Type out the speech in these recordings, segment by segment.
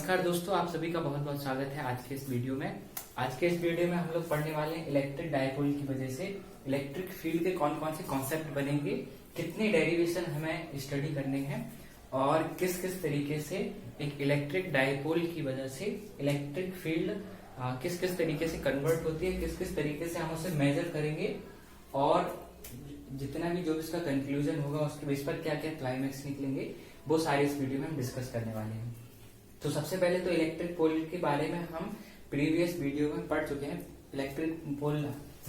नमस्कार दोस्तों, आप सभी का बहुत बहुत स्वागत है आज के इस वीडियो में। आज के इस वीडियो में हम लोग पढ़ने वाले हैं इलेक्ट्रिक डायपोल की वजह से इलेक्ट्रिक फील्ड के कौन कौन से कॉन्सेप्ट बनेंगे, कितने डेरिवेशन हमें स्टडी करने हैं और किस किस तरीके से एक इलेक्ट्रिक डायपोल की वजह से इलेक्ट्रिक फील्ड किस किस तरीके से कन्वर्ट होती है, किस किस तरीके से हम उसे मेजर करेंगे और जितना भी जो इसका कंक्लूजन होगा उसके बेस पर क्या क्या क्लाइमेक्स निकलेंगे, वो सारे इस वीडियो में हम डिस्कस करने वाले हैं। तो सबसे पहले तो इलेक्ट्रिक पोल के बारे में हम प्रीवियस वीडियो में पढ़ चुके हैं। इलेक्ट्रिक पोल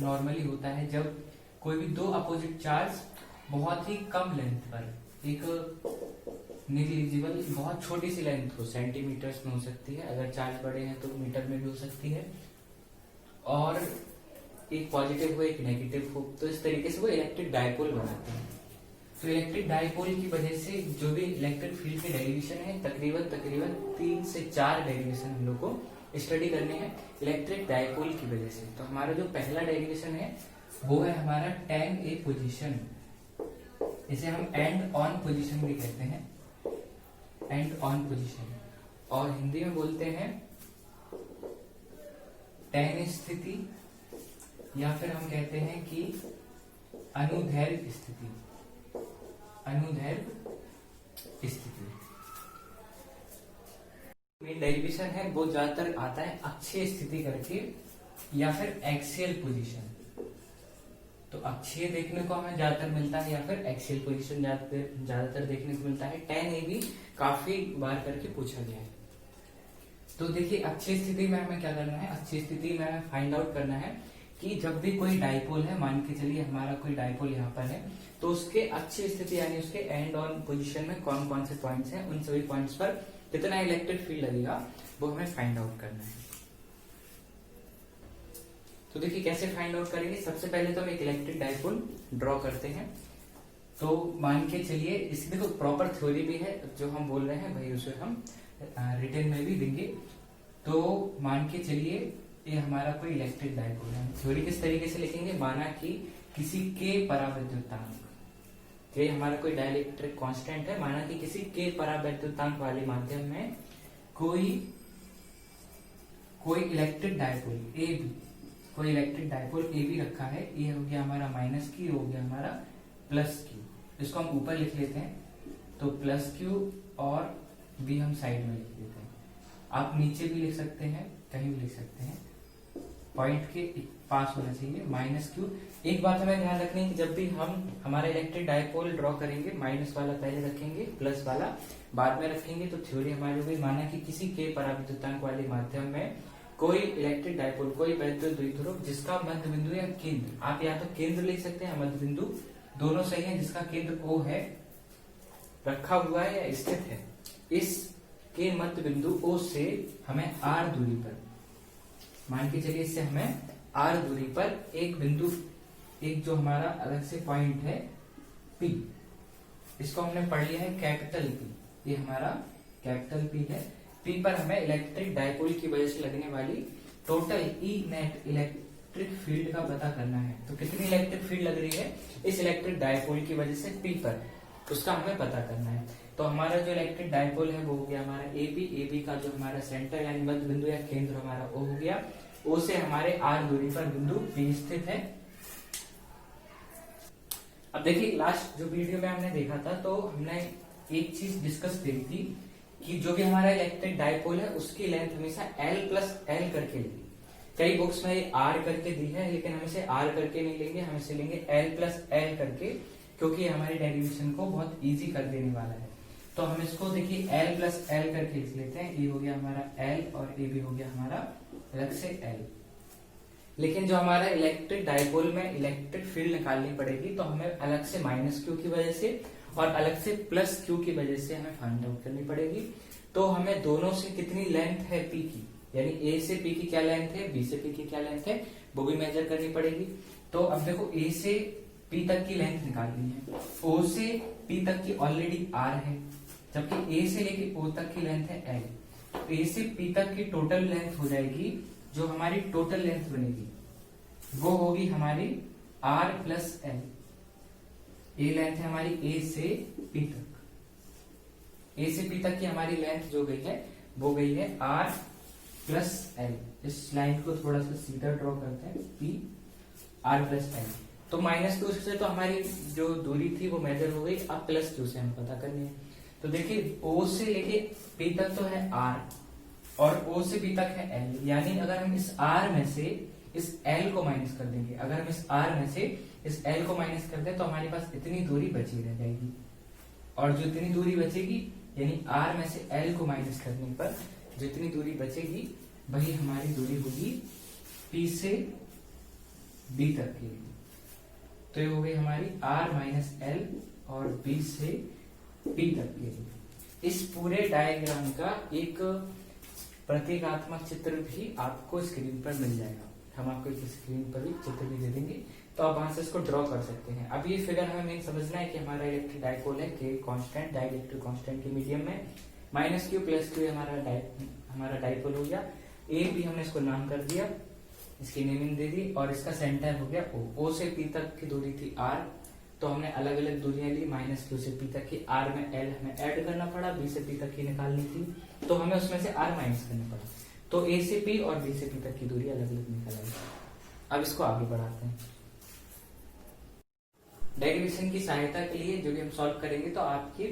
नॉर्मली होता है जब कोई भी दो अपोजिट चार्ज बहुत ही कम लेंथ पर, एक निग्लिजिबल बहुत छोटी सी लेंथ हो, सेंटीमीटर्स में हो सकती है, अगर चार्ज बड़े हैं तो मीटर में भी हो सकती है, और एक पॉजिटिव हो एक नेगेटिव हो, तो इस तरीके से वो इलेक्ट्रिक डायपोल बनाते हैं। तो इलेक्ट्रिक डायपोल की वजह से जो भी इलेक्ट्रिक फील्ड के डेरिवेशन है तकरीबन 3 से 4 डेरिवेशन हम लोग को स्टडी करने हैं इलेक्ट्रिक डायपोल की वजह से। तो हमारा जो पहला डेरिवेशन है वो है हमारा tan A पोजीशन, इसे हम एंड ऑन पोजीशन भी कहते हैं, एंड ऑन पोजीशन, और हिंदी में बोलते हैं tan स्थिति, या फिर हम कहते हैं कि अनुदैर्घ्य स्थिति, अनुदैर्घ्य स्थिति। मेन डेरिवेशन है वो ज्यादातर आता है अक्षीय स्थिति करके या फिर एक्सियल पोजीशन। तो अक्षीय देखने को हमें ज्यादातर मिलता है या फिर एक्सियल पोजीशन ज्यादातर देखने को मिलता है। tan A भी काफी बार करके पूछा गया है। तो देखिए अक्षीय स्थिति में हमें क्या करना है, अक्षीय स्थिति में हमें फाइंड आउट करना है कि जब भी कोई डायपोल है, मान के चलिए हमारा कोई डायपोल यहाँ पर है, तो उसके अक्षीय स्थिति यानी उसके एंड ऑन पोजीशन में कौन कौन से पॉइंट्स हैं, उन सभी पॉइंट्स पर कितना इलेक्ट्रिक फील्ड लगेगा वो हमें फाइंड आउट करना है। तो देखिए कैसे फाइंड आउट करेंगे। सबसे पहले तो हम एक इलेक्ट्रिक डायपोल ड्रॉ करते हैं। तो मान के चलिए, इसकी देखो प्रॉपर थ्योरी भी है, जो हम बोल रहे हैं भाई उसे हम रिटर्न में भी देंगे। तो मान के चलिए ये हमारा कोई इलेक्ट्रिक डायपोल है। थ्योरी किस तरीके से लिखेंगे, माना कि किसी के परावैद्युतांक, ये हमारा कोई डाइलेक्ट्रिक कांस्टेंट है, माना कि किसी के परावैद्युतांक वाले माध्यम में कोई इलेक्ट्रिक डायपोल ए बी, कोई इलेक्ट्रिक डायपोल ए बी रखा है। ये हो गया हमारा माइनस क्यू, हो गया हमारा प्लस क्यू। इसको हम ऊपर लिख लेते हैं, तो प्लस क्यू और बी हम साइड में लिख लेते हैं। आप नीचे भी लिख सकते हैं, कहीं भी लिख सकते हैं, पॉइंट के पास होना चाहिए माइनस क्यू। एक बात हमें ध्यान रखनी है कि जब भी हम हमारा इलेक्ट्रिक डायपोल ड्रॉ करेंगे, माइनस वाला पहले रखेंगे, प्लस वाला बाद में रखेंगे। तो थ्योरी हमारी हुई, माना कि किसी के परावैद्युतांक वाले माध्यम में कोई इलेक्ट्रिक डायपोल, कोई वैद्युत द्विध्रुव जिसका मध्य बिंदु या केंद्र, आप या तो केंद्र लिख सकते हैं, मध्य बिंदु, दोनों सही है, जिसका केंद्र O है, रखा हुआ है या स्थित है, इस के मध्य बिंदु O से हमें R दूरी पर, मान के चलिए इससे हमें R दूरी पर एक बिंदु, एक जो हमारा अलग से पॉइंट है P, इसको हमने पढ़ लिया है कैपिटल P, ये हमारा कैपिटल P है। P पर हमें इलेक्ट्रिक डायपोल की वजह से लगने वाली total E net electric field का पता करना है। तो कितनी इलेक्ट्रिक फील्ड लग रही है इस इलेक्ट्रिक डायपोल की वजह से P पर, उसका हमें पता करना है। तो हमारा जो इलेक्ट्रिक डायपोल है वो हो गया हमारा AB का जो हमारा सेंटर यानी मध्य बिंदु या केंद्र हमारा O हो गया। O से हमारे R दूरी पर बिंदु P स्थित है। अब देखिए लास्ट जो वीडियो में हमने देखा था, तो हमने एक चीज डिस्कस करी थी कि जो भी हमारा इलेक्ट्रिक डायपोल है उसकी लेंथ हमेशा L+L करके लेंगे। कई बुक्स में ये R करके दी है, लेकिन हम इसे R करके नहीं लेंगे, हम इसे लेंगे L+L करके, क्योंकि ये हमारे डेरिवेशन को बहुत इजी कर देने वाला है। तो हम इसको देखिए L+L करके लिख लेते हैं। ये हो गया हमारा L और ये भी हो गया हमारा अलग से L। लेकिन जो हमारा इलेक्ट्रिक डायपोल में इलेक्ट्रिक फील्ड निकालनी पड़ेगी, तो हमें अलग से माइनस क्यू की वजह से और अलग से प्लस क्यू की वजह से हमें फाइंड आउट करनी पड़ेगी। तो हमें दोनों से कितनी लेंथ है P की, यानी A से P की क्या लेंथ है, B से P की क्या लेंथ है, वो भी मेजर करनी पड़ेगी। तो अब देखो A से P तक की लेंथ निकालनी है, O से P तक की ऑलरेडी R है, जबकि A से लेके O तक की लेंथ है L। तो A से P तक की टोटल लेंथ हो जाएगी, जो हमारी टोटल लेंथ बनेगी वो होगी हमारी R+L। ये लेंथ है हमारी A से P तक, A से P तक की हमारी लेंथ जो गई है वो गई है R प्लस L। इस लाइन को थोड़ा सा सीधा ड्रॉ करते हैं, P R प्लस L। तो -2 से तो हमारी जो दूरी थी वो मेजर हो गई। अब +2 से हम पता करनी है। तो देखिए O से लेके P तक तो है R और O से P तक है L, यानी अगर हम इस R में से इस L को माइनस कर देंगे, अगर हम इस R में से इस L को माइनस कर दें तो हमारे पास इतनी दूरी बची रह जाएगी। और जो इतनी दूरी बचेगी यानी R में से L को माइनस करने पर जितनी दूरी बचेगी वही हमारी दूरी होगी P से B तक की। तो ये हो गई हमारी R माइनस L और B से P तक की। इस पूरे डायग्राम का एक प्रतीकात्मक चित्र भी आपको स्क्रीन पर मिल जाएगा। हम आपको एक स्क्रीन पर भी चित्र भी दे देंगे, तो आप वहां से इसको ड्रॉ कर सकते हैं। अब ये फिगर हमें मेन समझना है कि हमारा इलेक्ट्रिक डाइपोल है K कांस्टेंट, डाइलेक्ट्रिक कांस्टेंट के मीडियम में -q + q हमारा डाइपोल हो गया। A भी हमने इसको नाम कर दिया, इसकी नेमिंग दे दी और इसका सेंटर हो गया O से P तक की दूरी थी R, तो हमने अलग अलग दूरियां ली। -q से P तक की, R में L हमें ऐड करना पड़ा, B से P तक की निकालनी थी तो हमें उसमें से R माइनस करना पड़ा। तो A से P और B से P तक की दूरी अलग अलग निकल आई। अब इसको आगे बढ़ाते हैं। डेरिवेशन की सहायता के लिए जो भी हम सॉल्व करेंगे तो आपकी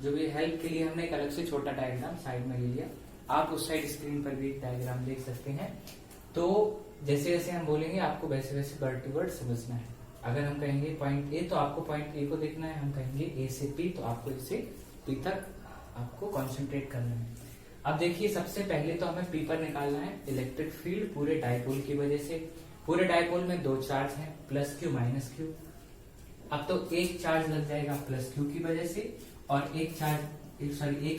जो भी हेल्प के लिए हमने एक अलग से छोटा डायग्राम साइड में ले लिया। आप उस साइड स्क्रीन पर भी एक डायग्राम देख सकते हैं। तो जैसे जैसे हम बोलेंगे आपको वैसे वैसे वर्ड टू वर्ड समझना है। अगर हम कहेंगे पॉइंट ए तो आपको पॉइंट ए को देखना है, हम कहेंगे ए से पी तो आपको इससे पी तक आपको कॉन्सेंट्रेट करना है। अब देखिए सबसे पहले तो हमें पी पर निकालना है इलेक्ट्रिक फील्ड पूरे डायपोल की वजह से। पूरे डायपोल में दो चार्ज हैं, +q -q। अब तो एक चार्ज लग जाएगा +q की वजह से और एक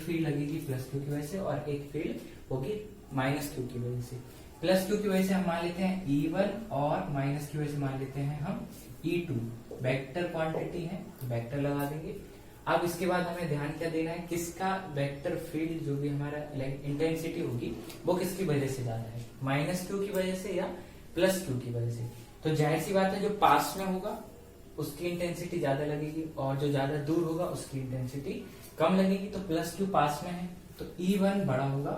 फील्ड लगेगी +q की वजह से और एक फील्ड होगी -q की वजह से। +q की वजह से हम मान लेते हैं E1 और -q की वजह से मान लेते हैं हम E2। वेक्टर क्वांटिटी है तो वेक्टर लगा देंगे। अब इसके बाद हमें ध्यान क्या देना है, किसका वेक्टर फील्ड जो भी हमारा इंटेंसिटी होगी वो किसकी वजह से ज्यादा है, -q की वजह से या +q की वजह से। तो जाहिर सी बात है जो पास में होगा उसकी इंटेंसिटी ज्यादा लगेगी और जो ज्यादा दूर होगा उसकी इंटेंसिटी कम लगेगी। तो +q पास में है तो E1 बड़ा होगा,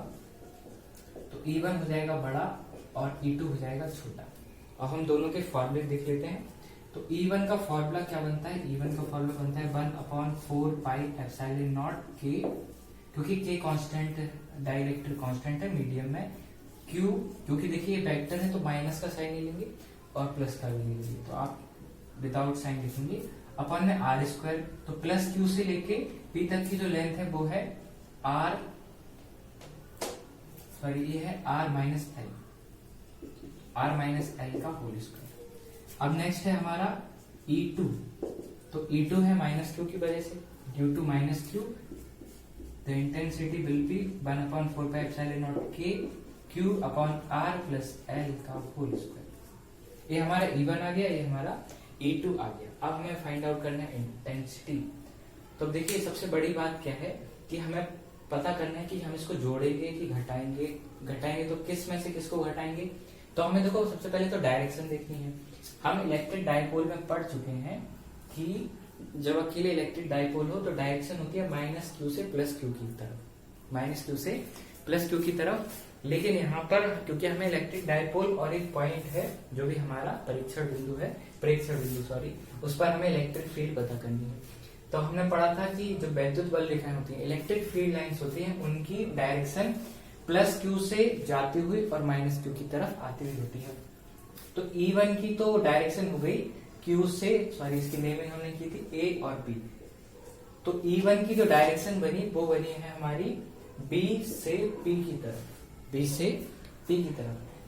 तो E1 हो जाएगा बड़ा और E2 हो जाएगा छोटा। अब हम दोनों के फॉर्मूले देख लेते हैं। तो E1 का फॉर्मूला क्या बनता है, E1 का फॉर्मूला बनता है 1/4πε0 K, क्योंकि K कांस्टेंट डाइलेक्ट्रिक कांस्टेंट है मीडियम में। Q क्योंकि देखिए वेक्टर है तो माइनस का साइन नहीं लेंगे और प्लस का भी नहीं लेंगे, तो आप विदाउट साइन लिखेंगे अपन में R²। तो +q से लेके P तक की जो लेंथ है वो है ये है R माइनस L का होल स्क्वायर। अब नेक्स्ट है हमारा E2। तो E2 है -q की वजह से, due to -q the intensity will be 1/4πε0 K Q/R + L का होल स्क्वायर। ये हमारा E1 आ गया, ये हमारा E2 आ गया। अब हमें फाइंड आउट करना है इंटेंसिटी। तो देखिए सबसे बड़ी बात क्या है कि हमें पता करना है कि हम इसको जोड़ेंगे कि घटाएंगे तो किस में से किसको घटाएंगे। तो हमें देखो सबसे पहले तो डायरेक्शन देखनी है। हम इलेक्ट्रिक डायपोल में पढ़ चुके हैं कि जब अकेले इलेक्ट्रिक डायपोल हो तो डायरेक्शन होती है -q से +q की तरफ, -q से +q की तरफ। लेकिन यहाँ पर क्योंकि हमें इलेक्ट्रिक डायपोल और एक पॉइंट है जो भी हमारा प्रेक्षण बिंदु उस पर हमें इलेक्ट्रिक फील्ड पता करनी है। तो हमने पढ़ा था कि जो वैद्युत बल रेखाएं होती हैं, इलेक्ट्रिक फील्ड लाइंस होती हैं, उनकी डायरेक्शन +q से जाती हुई और -q की तरफ आती हुई होती है। तो E1 की तो डायरेक्शन हो गई q से, इसकी नेमिंग हमने की थी A और B। तो E1 की जो डायरेक्शन बनी वो बनी है हमारी B से P की तरफ।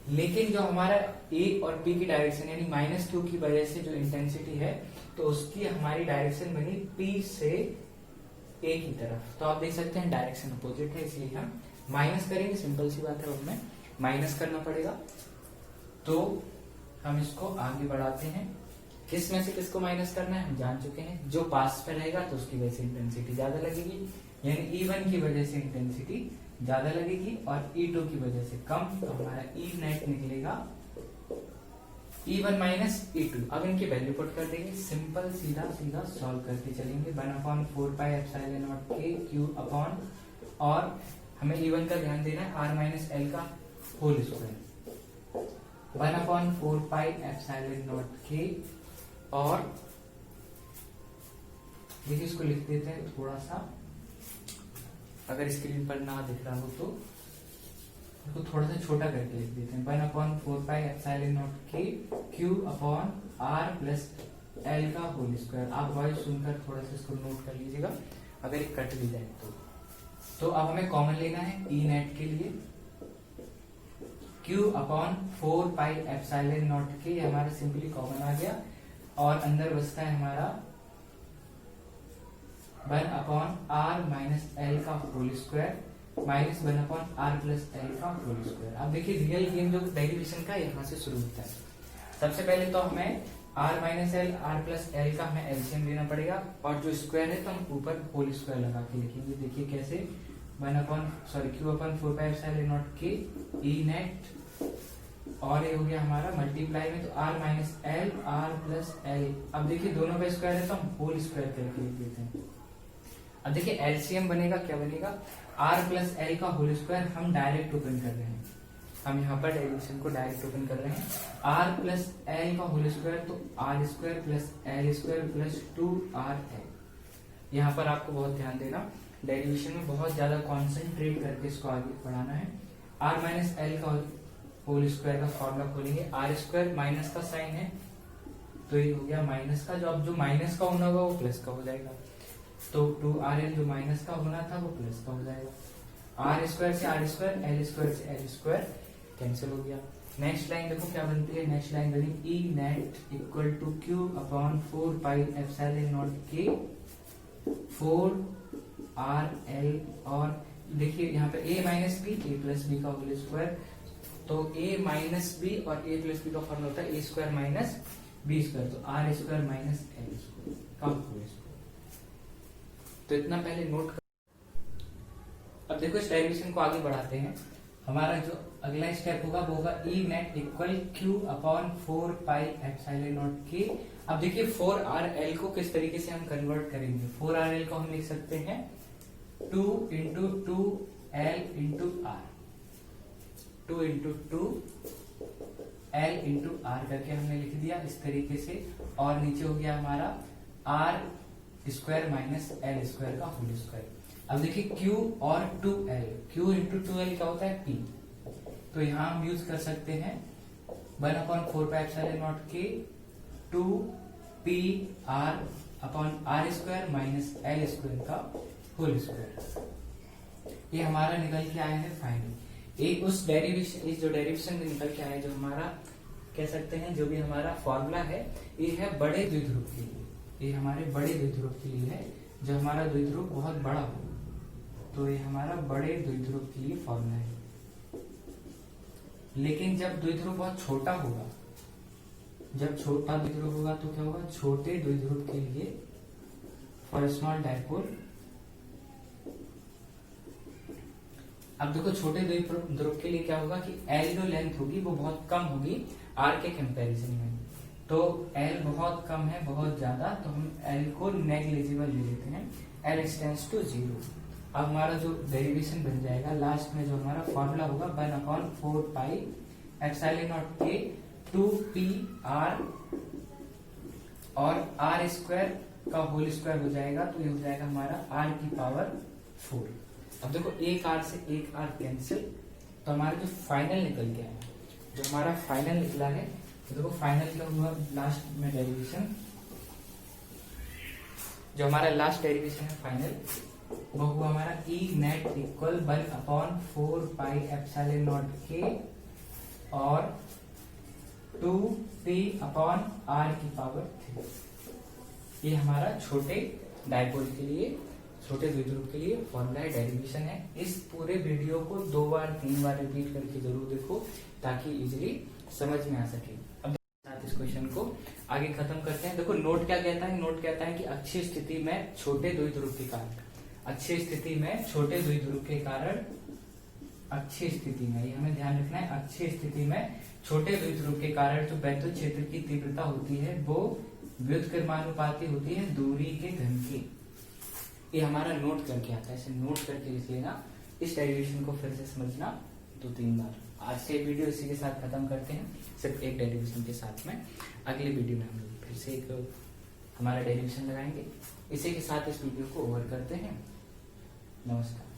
लेकिन जो हमारा A और P की डायरेक्शन यानी -q की वजह से जो इंटेंसिटी है तो उसकी हमारी डायरेक्शन बनी P से A की तरफ। तो आप देख सकते हैं डायरेक्शन अपोजिट है, इसलिए हम माइनस करेंगे, सिंपल सी बात है, उसमें माइनस करना पड़ेगा। तो हम इसको आगे बढ़ाते हैं। किस में से किसको माइनस करना है हम जान चुके हैं। जो पास पे रहेगा तो उसकी वजह से इंटेंसिटी ज्यादा लगेगी, यानी E1 की वजह से इंटेंसिटी ज्यादा लगेगी और E2 की वजह से कम। तो हमारा E नेट निकलेगा E1 - E2। अब इनकी वैल्यू पुट कर देंगे, सिंपल सीधा सॉल्व करके चलेंगे। 1/4πε0 K Q और हमें E1 का ध्यान देना है, r माइनस एल का whole square 1/4 pi epsilon not के। और देखिए इसको लिख देते हैं थोड़ा सा, अगर स्क्रीन पर ना दिख रहा हो तो इसको थोड़ा सा छोटा करके लिख देते हैं। 1/4 पाई एप्सिलॉन नॉट के q upon r plus L का होल स्क्वायर। आप वॉइस सुनकर थोड़ा सा इसको नोट कर लीजिएगा, अगर ये कट भी जाए तो अब हमें कॉमन लेना है ई नेट के लिए, Q upon 4 pi epsilon not के, हमारा सिंपली कॉमन आ गया और अंदर बचता है हमारा 1/r माइनस एल का whole square minus 1/r plus L का होल स्क्वायर। अब देखिए रियल गेम जो डेरिवेशन का यहाँ से शुरू होता है। सबसे पहले तो हमें r minus L r plus L का हमें एलसीएम लेना पड़ेगा और जो स्क्वायर है तो हम ऊपर होल स्क्वायर लगा के लिखेंगे। देखिए कैसे, Q upon 4 pi epsilon not के ई नेट और ये हो गया हमारा मल्टीप्लाई में तो r minus L r plus L. अब देखिए दोनों का स्क्वायर है तो हम होल स्क्वायर करके लिख देते हैं। अब देखिए एलसीएम बनेगा, क्या बनेगा, r प्लस एल का होल स्क्वायर। हम डायरेक्ट ओपन कर रहे हैं, हम यहाँ पर डेरिवेशन को डायरेक्ट ओपन कर रहे हैं। r प्लस एल का होल स्क्वायर तो r square plus L square plus 2r है। यहाँ पर आपको बहुत ध्यान देना, डेरिवेशन में बहुत ज्यादा कॉन्सेंट्रेट करके इसको आगे बढ़ाना है। r माइनस एल का होल स्क्वायर का फॉर्मूला खोलेंगे, r स्क्वायर माइनस का साइन है तो ये हो गया माइनस का, जो अब जो माइनस का होना होगा वो प्लस का हो जाएगा, तो 2rl जो माइनस का होना था वो प्लस का हो जाएगा। r स्क्वायर से r स्क्वायर, एल स्क्वायर से एल स्क्वायर कैंसिल हो गया। नेक्स्ट लाइन देखो क्या बनती है, नेक्स्ट लाइन बनी E net equal to Q upon 4 pi epsilon not K 4rl। और देखिए यहाँ पे a minus B A plus B का होल स्क्वायर, तो a माइनस बी और a प्लस बी का फॉर्मूला होता है a square minus B square, तो r square minus L square का होल स्क्वायर। तो इतना पहले नोट कर। अब देखो इस डेरिवेशन को आगे बढ़ाते हैं। हमारा जो अगला स्टेप होगा वो होगा E net equal Q upon 4 pi epsilon not K. अब देखिए 4rl को किस तरीके से हम कन्वर्ट करेंगे। 4rl को हम लिख सकते हैं 2 into 2l into r, 2 into 2l into r करके हमने लिख दिया इस तरीके से। और नीचे हो गया हमारा r square minus L square का होल स्क्वायर। अब देखिए Q और 2l, Q इंटू 2l क्या होता है P, तो यहां हम यूज कर सकते हैं 1/4 पाई एप्सिलॉन नॉट के 2pr upon r square minus L square का होल स्क्वायर। ये हमारा निकल के आया है फाइनल। एक उस डेरिवेशन, इस जो डेरिवेशन में निकल के आया जो हमारा कह सकते हैं जो भी हमारा फॉर्मूला है, ये है बड़े द्विध्रुव के लिए, ये हमारे बड़े द्विध्रुव के लिए है। जब हमारा द्विध्रुव बहुत बड़ा हो तो ये हमारा बड़े द्विध्रुव के लिए फॉर्मूला है। लेकिन जब द्विध्रुव बहुत छोटा होगा, जब छोटा द्विध्रुव होगा तो क्या होगा, छोटे द्विध्रुव के लिए फॉर स्मॉल डायपोल। अब देखो छोटे द्विध्रुव के लिए क्या होगा कि एल जो लेंथ होगी वो बहुत कम होगी आर के कंपैरिजन में, तो एल बहुत कम है, बहुत ज्यादा, तो हम एल को नेग्लिजिबल ले लेते हैं, एल एक्सटेंड्स टू 0। अब हमारा जो डेरिवेशन बन जाएगा लास्ट में जो हमारा फॉर्मूला होगा 1/4 पाई एप्सिलॉन नॉट के 2pr और r स्क्वायर का होल स्क्वायर हो जाएगा, तो ये हो जाएगा हमारा r की पावर 4। अब देखो एक r से एक r कैंसिल, तो हमारा जो फाइनल निकल गया है, जो हमारा फाइनल निकला है, तो देखो फाइनल क्या हुआ लास्ट में डेरिवेशन, जो हमारा लास्ट डेरिवेशन है फाइनल वो हुआ हमारा E net equal 1/4 pi epsilon not के और 2p अपॉन r की पावर 3। ये हमारा छोटे डायपोल के लिए, छोटे द्विध्रुव के लिए फॉर्मूला डेरिवेशन है। इस पूरे वीडियो को 2 बार 3 बार रिपीट करके जरूर देखो ताकि इजीली समझ में आ सके। अब इस क्वेश्चन को आगे खत्म करते हैं। देखो नोट क्या कहता है, नोट कहता है कि अक्षीय स्थिति में छोटे द्विध्रुव के कारण, अक्षीय स्थिति में छोटे द्विध्रुव के कारण, अक्षीय स्थिति में, ये हमें ध्यान रखना है, अक्षीय स्थिति में छोटे द्विध्रुव के कारण जो विद्युत क्षेत्र की तीव्रता होती है वो व्युत्क्रमानुपाती होती है दूरी के घन की। ये हमारा नोट करके आता है, इसे नोट करके लिख लेना। इस डेरिवेशन को फिर से समझना 2-3 बार। आज से वीडियो इसी के साथ खत्म करते हैं, सिर्फ एक डेरिवेशन के साथ में। अगले वीडियो में हम लोग फिर से एक हमारा डेरिवेशन लगाएंगे। इसी के साथ इस वीडियो को ओवर करते हैं। नमस्कार।